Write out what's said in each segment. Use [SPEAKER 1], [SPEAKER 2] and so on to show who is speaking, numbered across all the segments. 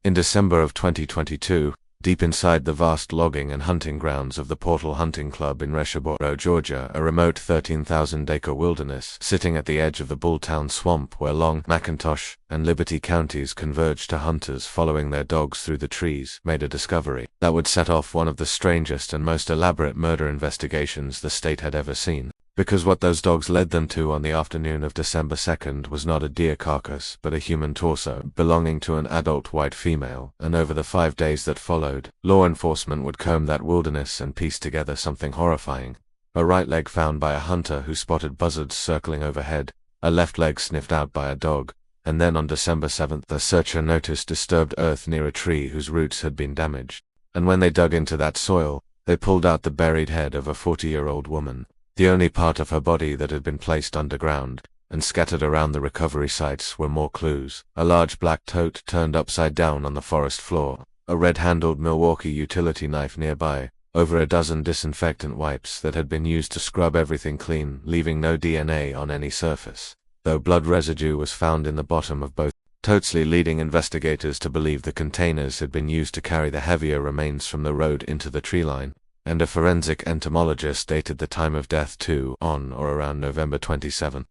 [SPEAKER 1] In December of 2022, deep inside the vast logging and hunting grounds of the Portal Hunting Club in Riceboro, Georgia, a remote 13,000-acre wilderness sitting at the edge of the Bulltown Swamp where Long, McIntyre, and Liberty counties converged to hunters following their dogs through the trees, made a discovery that would set off one of the strangest and most elaborate murder investigations the state had ever seen. Because what those dogs led them to on the afternoon of December 2nd was not a deer carcass, but a human torso, belonging to an adult white female, and over the 5 days that followed, law enforcement would comb that wilderness and piece together something horrifying. A right leg found by a hunter who spotted buzzards circling overhead, a left leg sniffed out by a dog, and then on December 7th the searcher noticed disturbed earth near a tree whose roots had been damaged. And when they dug into that soil, they pulled out the buried head of a 40-year-old woman, the only part of her body that had been placed underground, and scattered around the recovery sites were more clues. A large black tote turned upside down on the forest floor, a red-handled Milwaukee utility knife nearby, over a dozen disinfectant wipes that had been used to scrub everything clean, leaving no DNA on any surface, though blood residue was found in the bottom of both totes, leading investigators to believe the containers had been used to carry the heavier remains from the road into the tree line. And a forensic entomologist dated the time of death to on or around November 27,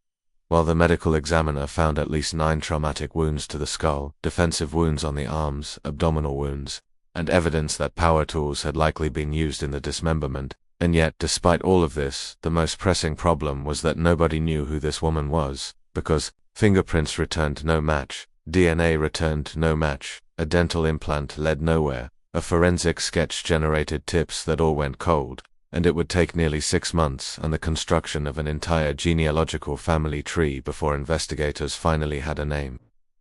[SPEAKER 1] while the medical examiner found at least 9 traumatic wounds to the skull, defensive wounds on the arms, abdominal wounds, and evidence that power tools had likely been used in the dismemberment. And yet, despite all of this, the most pressing problem was that nobody knew who this woman was, because fingerprints returned no match, DNA returned no match, a dental implant led nowhere. A forensic sketch generated tips that all went cold, and it would take nearly 6 months and the construction of an entire genealogical family tree before investigators finally had a name.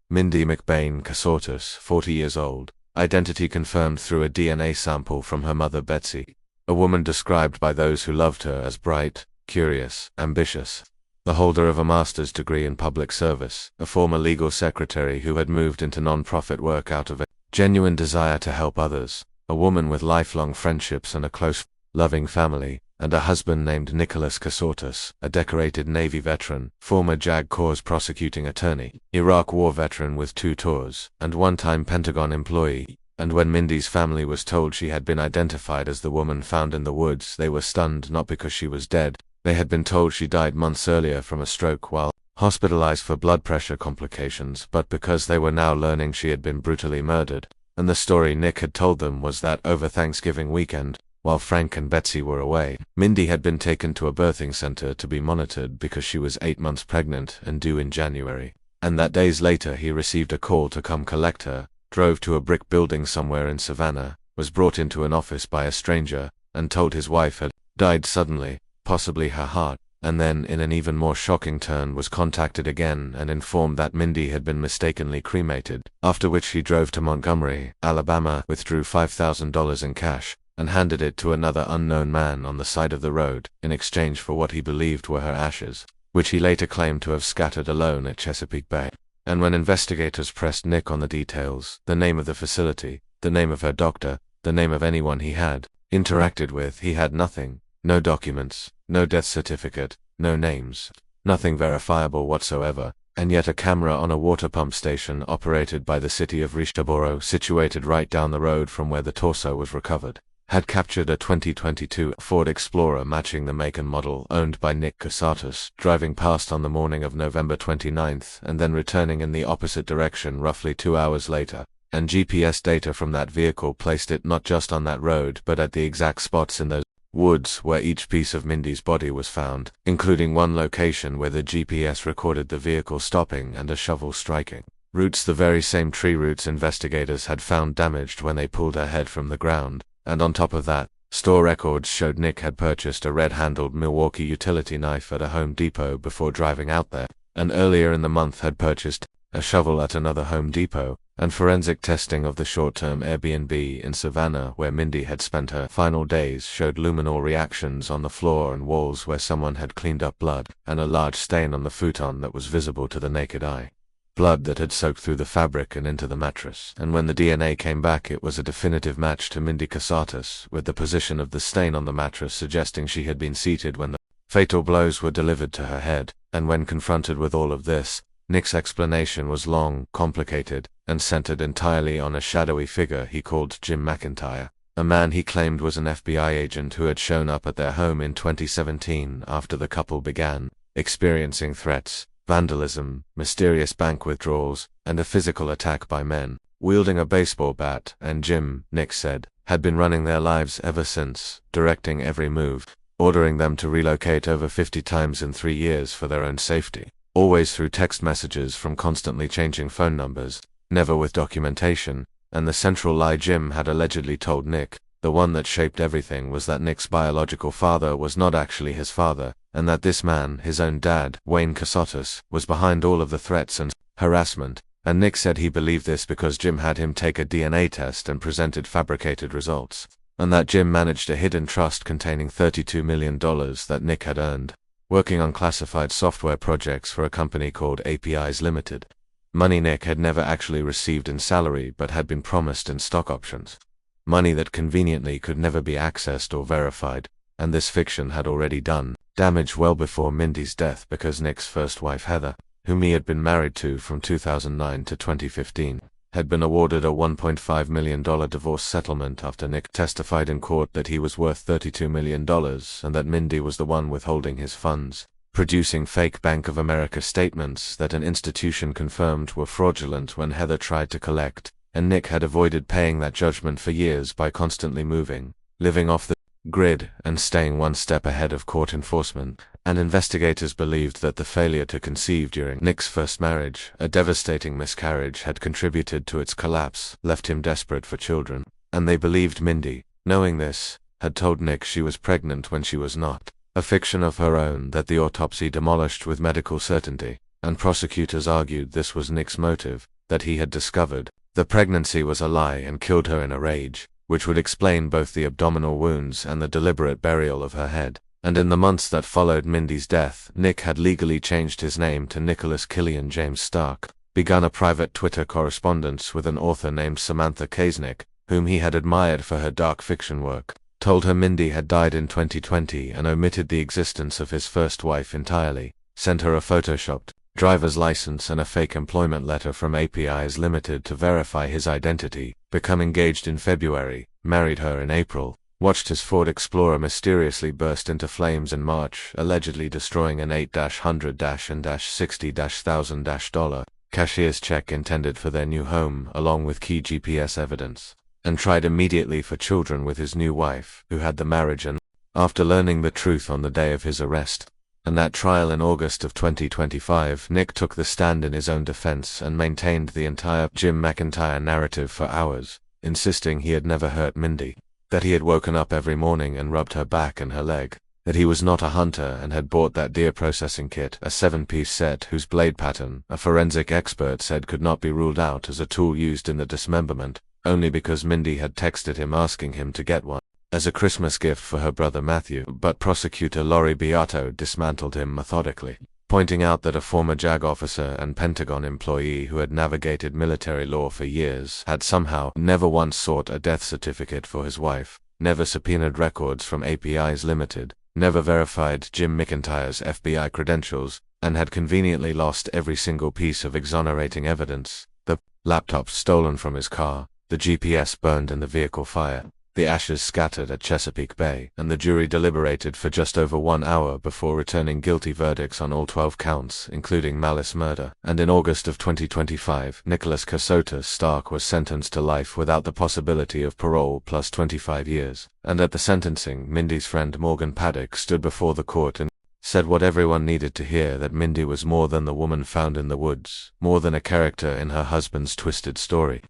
[SPEAKER 1] Mindy McBain, Casotus, 40 years old, identity confirmed through a DNA sample from her mother Betsy, a woman described by those who loved her as bright, curious, ambitious, the holder of a master's degree in public service, a former legal secretary who had moved into non-profit work out of a genuine desire to help others, a woman with lifelong friendships and a close, loving family, and a husband named Nicholas Casotus, a decorated Navy veteran, former JAG Corps prosecuting attorney, Iraq War veteran with 2 tours, and one-time Pentagon employee. And when Mindy's family was told she had been identified as the woman found in the woods, they were stunned not because she was dead. They had been told she died months earlier from a stroke while hospitalized for blood pressure complications, but because they were now learning she had been brutally murdered. And the story Nick had told them was that over Thanksgiving weekend, while Frank and Betsy were away, Mindy had been taken to a birthing center to be monitored because she was 8 months pregnant and due in January. And that days later he received a call to come collect her, drove to a brick building somewhere in Savannah, was brought into an office by a stranger, and told his wife had died suddenly, possibly her heart. And then, in an even more shocking turn, was contacted again and informed that Mindy had been mistakenly cremated, after which he drove to Montgomery, Alabama, withdrew $5,000 in cash, and handed it to another unknown man on the side of the road, in exchange for what he believed were her ashes, which he later claimed to have scattered alone at Chesapeake Bay. And when investigators pressed Nick on the details, the name of the facility, the name of her doctor, the name of anyone he had interacted with, he had nothing. No documents, no death certificate, no names, nothing verifiable whatsoever, and yet a camera on a water pump station operated by the city of Riceboro, situated right down the road from where the torso was recovered, had captured a 2022 Ford Explorer matching the make and model owned by Nick Casotus, driving past on the morning of November 29th and then returning in the opposite direction roughly 2 hours later. And GPS data from that vehicle placed it not just on that road but at the exact spots in those woods where each piece of Mindy's body was found, including one location where the GPS recorded the vehicle stopping and a shovel striking. Roots, the very same tree roots investigators had found damaged when they pulled her head from the ground, and on top of that, store records showed Nick had purchased a red-handled Milwaukee utility knife at a Home Depot before driving out there, and earlier in the month had purchased a shovel at another Home Depot, and forensic testing of the short-term Airbnb in Savannah where Mindy had spent her final days showed luminol reactions on the floor and walls where someone had cleaned up blood, and a large stain on the futon that was visible to the naked eye. Blood that had soaked through the fabric and into the mattress, and when the DNA came back it was a definitive match to Mindy Casotus, with the position of the stain on the mattress suggesting she had been seated when the fatal blows were delivered to her head. And when confronted with all of this, Nick's explanation was long, complicated, and centered entirely on a shadowy figure he called Jim McIntyre, a man he claimed was an FBI agent who had shown up at their home in 2017 after the couple began experiencing threats, vandalism, mysterious bank withdrawals, and a physical attack by men wielding a baseball bat, and Jim, Nick said, had been running their lives ever since, directing every move, ordering them to relocate over 50 times in 3 years for their own safety, always through text messages from constantly changing phone numbers, never with documentation, and the central lie Jim had allegedly told Nick, the one that shaped everything, was that Nick's biological father was not actually his father, and that this man, his own dad, Wayne Casotus, was behind all of the threats and harassment, and Nick said he believed this because Jim had him take a DNA test and presented fabricated results, and that Jim managed a hidden trust containing $32 million that Nick had earned, working on classified software projects for a company called APIs Limited. Money Nick had never actually received in salary but had been promised in stock options. Money that conveniently could never be accessed or verified, and this fiction had already done damage well before Mindy's death because Nick's first wife Heather, whom he had been married to from 2009 to 2015, had been awarded a $1.5 million divorce settlement after Nick testified in court that he was worth $32 million and that Mindy was the one withholding his funds, producing fake Bank of America statements that an institution confirmed were fraudulent when Heather tried to collect, and Nick had avoided paying that judgment for years by constantly moving, living off the grid, and staying one step ahead of court enforcement, and investigators believed that the failure to conceive during Nick's first marriage, a devastating miscarriage, had contributed to its collapse, left him desperate for children, and they believed Mindy, knowing this, had told Nick she was pregnant when she was not, a fiction of her own that the autopsy demolished with medical certainty, and prosecutors argued this was Nick's motive, that he had discovered the pregnancy was a lie and killed her in a rage, which would explain both the abdominal wounds and the deliberate burial of her head. And in the months that followed Mindy's death, Nick had legally changed his name to Nicholas Killian James Stark, begun a private Twitter correspondence with an author named Samantha Kaesnick, whom he had admired for her dark fiction work, told her Mindy had died in 2020 and omitted the existence of his first wife entirely, sent her a photoshopped driver's license and a fake employment letter from APIs Limited to verify his identity, become engaged in February, married her in April, watched his Ford Explorer mysteriously burst into flames in March, allegedly destroying an $8,100,000 cashier's check intended for their new home, along with key GPS evidence, and tried immediately for children with his new wife, who had the marriage, and after learning the truth on the day of his arrest, and that trial in August of 2025, Nick took the stand in his own defense and maintained the entire Jim McIntyre narrative for hours, insisting he had never hurt Mindy, that he had woken up every morning and rubbed her back and her leg, that he was not a hunter and had bought that deer processing kit, a 7-piece set whose blade pattern, a forensic expert said, could not be ruled out as a tool used in the dismemberment, only because Mindy had texted him asking him to get one as a Christmas gift for her brother Matthew, but prosecutor Lori Beato dismantled him methodically, pointing out that a former JAG officer and Pentagon employee who had navigated military law for years had somehow never once sought a death certificate for his wife, never subpoenaed records from APIs Limited, never verified Jim McIntyre's FBI credentials, and had conveniently lost every single piece of exonerating evidence: the laptop stolen from his car, the GPS burned in the vehicle fire, the ashes scattered at Chesapeake Bay, and the jury deliberated for just over 1 hour before returning guilty verdicts on all 12 counts, including malice murder. And in August of 2025, Nicholas Casotus Stark was sentenced to life without the possibility of parole plus 25 years. And at the sentencing, Mindy's friend Morgan Paddock stood before the court and said what everyone needed to hear, that Mindy was more than the woman found in the woods, more than a character in her husband's twisted story.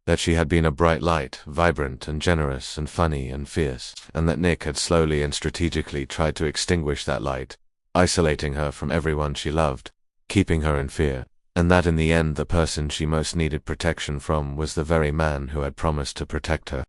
[SPEAKER 1] That she had been a bright light, vibrant and generous and funny and fierce, and that Nick had slowly and strategically tried to extinguish that light, isolating her from everyone she loved, keeping her in fear, and that in the end the person she most needed protection from was the very man who had promised to protect her.